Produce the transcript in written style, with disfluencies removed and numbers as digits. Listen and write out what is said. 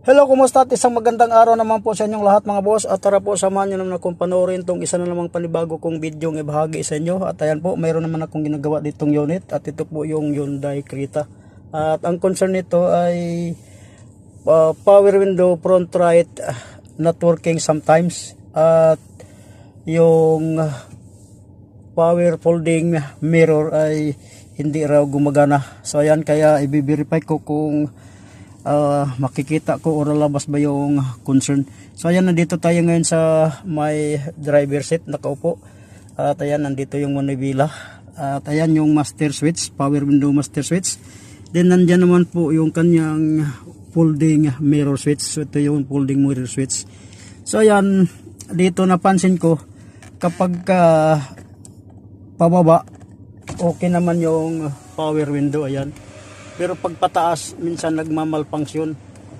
Hello, kumusta at isang magandang araw naman po sa inyong lahat mga boss. At tara po, samahan nyo naman akong panoorin itong isa na namang panibago kong video ng ibahagi sa inyo. At ayan po, mayroon naman akong ginagawa ditong unit. At ito po yung Hyundai Creta. At ang concern nito ay power window front right not working sometimes. At yung power folding mirror ay hindi raw gumagana. So ayan, kaya i-verify ko kung makikita ko o lalabas ba yung concern. So ayan, nandito tayo ngayon sa may driver seat, nakaupo. At ayan, nandito yung manibela. At ayan yung master switch, power window master switch. Then nandyan naman po yung kanyang folding mirror switch. So ito yung folding mirror switch. So ayan, dito napansin ko kapag pababa, okay naman yung power window, ayan. Pero pag pataas, minsan nagmamalfunction.